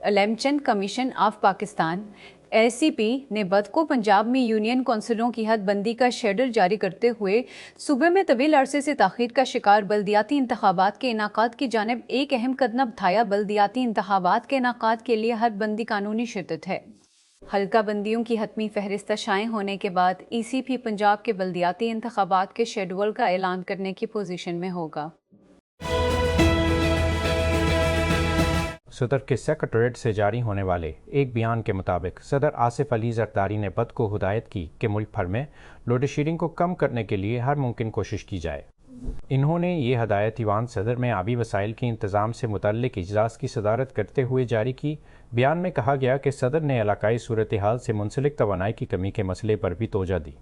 Election commission of Pakistan ACP نے بدھ کو پنجاب میں یونین کونسلوں کی حد بندی کا شیڈول جاری کرتے ہوئے صوبے میں طویل عرصے سے تاخیر کا شکار بلدیاتی انتخابات کے انعقاد کی جانب ایک اہم قدم اٹھایا۔ بلدیاتی انتخابات کے انعقاد کے لیے حد بندی قانونی شرط ہے۔ حلقہ بندیوں کی حتمی فہرست شائع ہونے کے بعد ACP پنجاب کے بلدیاتی انتخابات کے شیڈول کا اعلان کرنے کی پوزیشن میں ہوگا۔ صدر کے سیکریٹریٹ سے جاری ہونے والے ایک بیان کے مطابق صدر آصف علی زرداری نے بدھ کو ہدایت کی کہ ملک بھر میں لوڈ شیڈنگ کو کم کرنے کے لیے ہر ممکن کوشش کی جائے۔ انہوں نے یہ ہدایت ایوان صدر میں آبی وسائل کے انتظام سے متعلق اجلاس کی صدارت کرتے ہوئے جاری کی۔ بیان میں کہا گیا کہ صدر نے علاقائی صورتحال سے منسلک توانائی کی کمی کے مسئلے پر بھی توجہ دی۔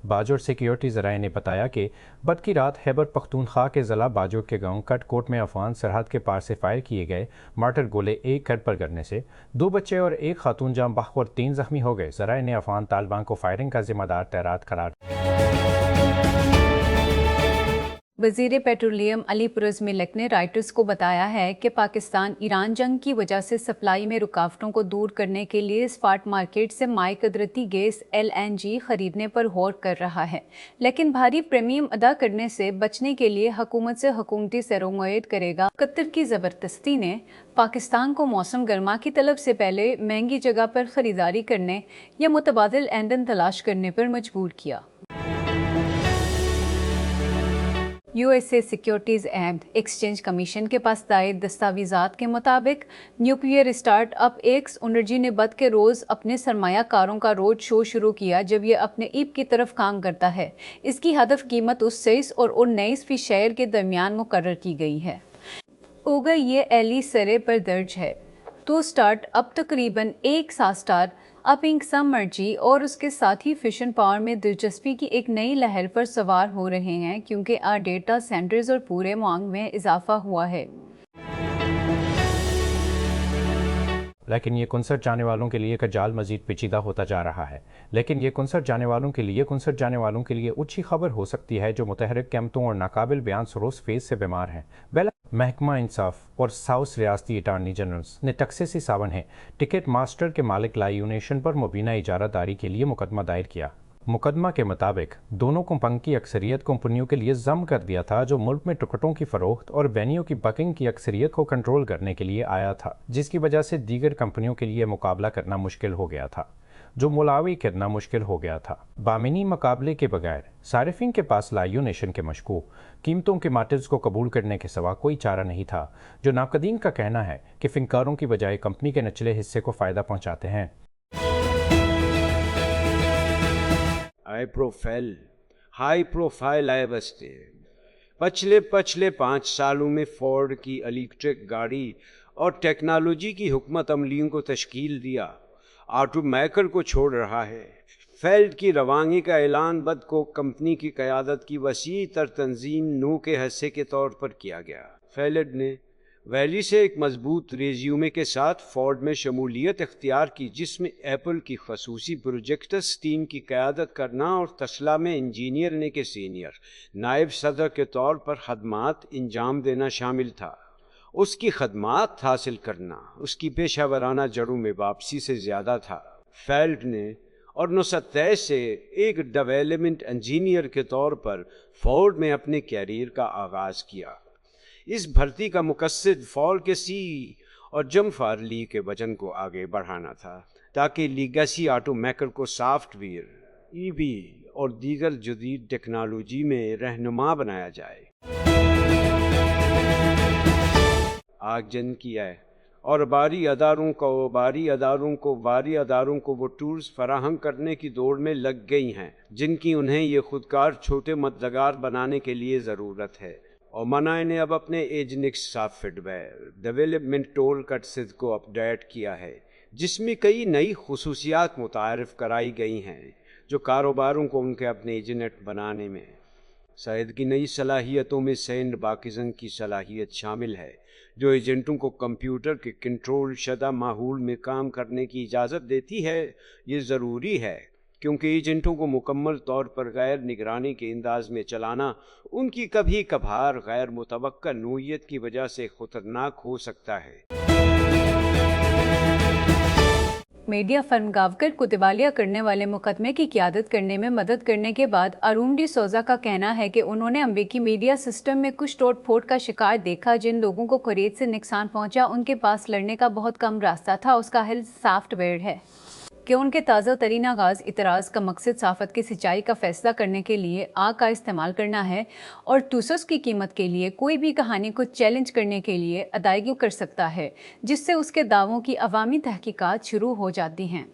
باجوڑ سیکیورٹی ذرائع نے بتایا کہ بدھ کی رات خیبر پختونخوا کے ضلع باجوڑ کے گاؤں کٹ کوٹ میں افغان سرحد کے پار سے فائر کیے گئے مارٹر گولے ایک گھر پر گرنے سے 2 بچے اور ایک خاتون جاں بحق اور 3 زخمی ہو گئے۔ ذرائع نے افغان طالبان کو فائرنگ کا ذمہ دار تیرات قرار دیا۔ وزیر پیٹرولیم علی پرز ملک نے رائٹرز کو بتایا ہے کہ پاکستان ایران جنگ کی وجہ سے سپلائی میں رکاوٹوں کو دور کرنے کے لیے اسپاٹ مارکیٹ سے مائع قدرتی گیس LNG خریدنے پر غور کر رہا ہے، لیکن بھاری پریمیم ادا کرنے سے بچنے کے لیے حکومت سے حکومتی سرمایہ کرے گا۔ قطر کی زبردستی نے پاکستان کو موسم گرما کی طلب سے پہلے مہنگی جگہ پر خریداری کرنے یا متبادل ایندھن تلاش کرنے پر مجبور کیا۔ USA securities and exchange commission کے پاس دائر دستاویزات کے مطابق nuclear start up x energy نے بدھ کے روز اپنے سرمایہ کاروں کا روڈ شو شروع کیا جب یہ اپنے ایپ کی طرف کام کرتا ہے۔ اس کی ہدف قیمت 29 اور 19 فی شیئر کے درمیان مقرر کی گئی ہے۔ اوگا یہ ایلی سرے پر درج ہے تو اسٹارٹ اپ تقریباً ایک ساسٹار اپنگ سمرجی اور اس کے ساتھی فشن پاور میں دلچسپی کی ایک نئی لہر پر سوار ہو رہے ہیں کیونکہ ڈیٹا سینٹرز اور پورے مانگ میں اضافہ ہوا ہے۔ لیکن یہ کنسرٹ جانے والوں کے لیے کا جال مزید پیچیدہ ہوتا جا رہا ہے۔ کنسرٹ جانے والوں کے لیے اچھی خبر ہو سکتی ہے جو متحرک قیمتوں اور ناقابل بیان سروس فیس سے بیمار ہیں۔ محکمہ انصاف اور ساؤث ریاستی اٹارنی جنرلز نے ٹیکساسی ہے ٹکٹ ماسٹر کے مالک لائیونیشن پر مبینہ اجارہ داری کے لیے مقدمہ دائر کیا۔ مقدمہ کے مطابق دونوں کمپنی کی اکثریت کمپنیوں کے لیے ضم کر دیا تھا جو ملک میں ٹکٹوں کی فروخت اور وینیو کی بکنگ کی اکثریت کو کنٹرول کرنے کے لیے آیا تھا، جس کی وجہ سے دیگر کمپنیوں کے لیے مقابلہ کرنا مشکل ہو گیا تھا، جو ملاوی کرنا مشکل ہو گیا تھا۔ بامینی مقابلے کے بغیر صارفین کے پاس لائیونیشن کے مشکوک قیمتوں کے ماٹرز کو قبول کرنے کے سوا کوئی چارہ نہیں تھا، جو ناقدین کا کہنا ہے کہ فنکاروں کی بجائے کمپنی کے نچلے حصے کو فائدہ پہنچاتے ہیں۔ ہائی پروفائل آئے بستے پچھلے 5 سالوں میں فورڈ کی الیکٹرک گاڑی اور ٹیکنالوجی کی حکمت عملیوں کو تشکیل دیا آٹو میکر کو چھوڑ رہا ہے۔ فیلڈ کی روانگی کا اعلان بدھ کو کمپنی کی قیادت کی وسیع تر تنظیم نو کے حصے کے طور پر کیا گیا۔ فیلڈ نے ویلی سے ایک مضبوط ریزیومے کے ساتھ فورڈ میں شمولیت اختیار کی، جس میں ایپل کی خصوصی پروجیکٹس ٹیم کی قیادت کرنا اور تسلا میں انجینئر نے کے سینئر نائب صدر کے طور پر خدمات انجام دینا شامل تھا۔ اس کی خدمات حاصل کرنا اس کی پیشہ ورانہ جڑوں میں واپسی سے زیادہ تھا۔ فیلڈ نے 1923 سے ایک ڈیولپمنٹ انجینئر کے طور پر فورڈ میں اپنے کیریئر کا آغاز کیا۔ اس بھرتی کا مقصد فورڈ کے اور جم فارلی کے وژن کو آگے بڑھانا تھا تاکہ لیگیسی آٹو میکر کو سافٹ ویئر، EV اور دیگر جدید ٹیکنالوجی میں رہنما بنایا جائے۔ آگجن کیا ہے اور باری اداروں کو وہ ٹولز فراہم کرنے کی دوڑ میں لگ گئی ہیں جن کی انہیں یہ خودکار چھوٹے مددگار بنانے کے لیے ضرورت ہے۔ اور منائے نے اب اپنے agentic software development toolkits کو اپڈیٹ کیا ہے، جس میں کئی نئی خصوصیات متعارف کرائی گئی ہیں جو کاروباروں کو ان کے اپنے ایجنٹ بنانے میں شاید کی نئی صلاحیتوں میں سینڈ باکسنگ کی صلاحیت شامل ہے، جو ایجنٹوں کو کمپیوٹر کے کنٹرول شدہ ماحول میں کام کرنے کی اجازت دیتی ہے۔ یہ ضروری ہے کیونکہ ایجنٹوں کو مکمل طور پر غیر نگرانی کے انداز میں چلانا ان کی کبھی کبھار غیر متوقع نوعیت کی وجہ سے خطرناک ہو سکتا ہے۔ میڈیا فرم گاوکر کو دیوالیہ کرنے والے مقدمے کی قیادت کرنے میں مدد کرنے کے بعد ارون ڈی سوزا کا کہنا ہے کہ انہوں نے امریکی میڈیا سسٹم میں کچھ توڑ پھوڑ کا شکار دیکھا۔ جن لوگوں کو خرید سے نقصان پہنچا ان کے پاس لڑنے کا بہت کم راستہ تھا، اس کا حل سافٹ ویئر ہے کہ ان کے تازہ ترین آغاز اعتراض کا مقصد صحافت کی سچائی کا فیصلہ کرنے کے لیے آگ کا استعمال کرنا ہے اور ٹوسس کی قیمت کے لیے کوئی بھی کہانی کو چیلنج کرنے کے لیے ادائیگی کر سکتا ہے، جس سے اس کے دعووں کی عوامی تحقیقات شروع ہو جاتی ہیں۔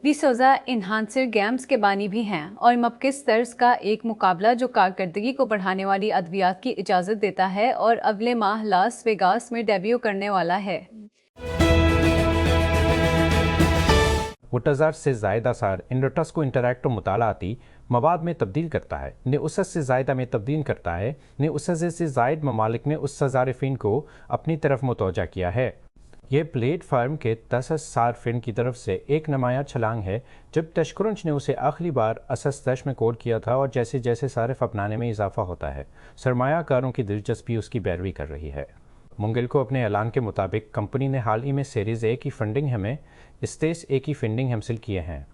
ڈی سوزا انہانسر گیمز کے بانی بھی ہیں اور مبکس طرز کا ایک مقابلہ جو کارکردگی کو بڑھانے والی ادویات کی اجازت دیتا ہے اور اگلے ماہ لاس ویگاس میں ڈیبیو کرنے والا ہے۔ وہ 1000 سے زائد آثار انڈرٹس کو انٹریکٹو مطالعاتی مواد میں تبدیل کرتا ہے، نے اسد سے زائدہ میں تبدیل کرتا ہے، نے اسد سے زائد ممالک نے اس صارفین کو اپنی طرف متوجہ کیا ہے۔ یہ پلیٹ فارم کے 10 صارفین کی طرف سے ایک نمایاں چھلانگ ہے جب تشکرنچ نے اسے آخری بار اسس میں کوڈ کیا تھا، اور جیسے جیسے صارف اپنانے میں اضافہ ہوتا ہے، سرمایہ کاروں کی دلچسپی اس کی پیروی کر رہی ہے۔ منگل کو اپنے اعلان کے مطابق کمپنی نے حال ہی میں سیریز اے کی فنڈنگ میں اسٹیج اے کی فنڈنگ حاصل کیے ہیں۔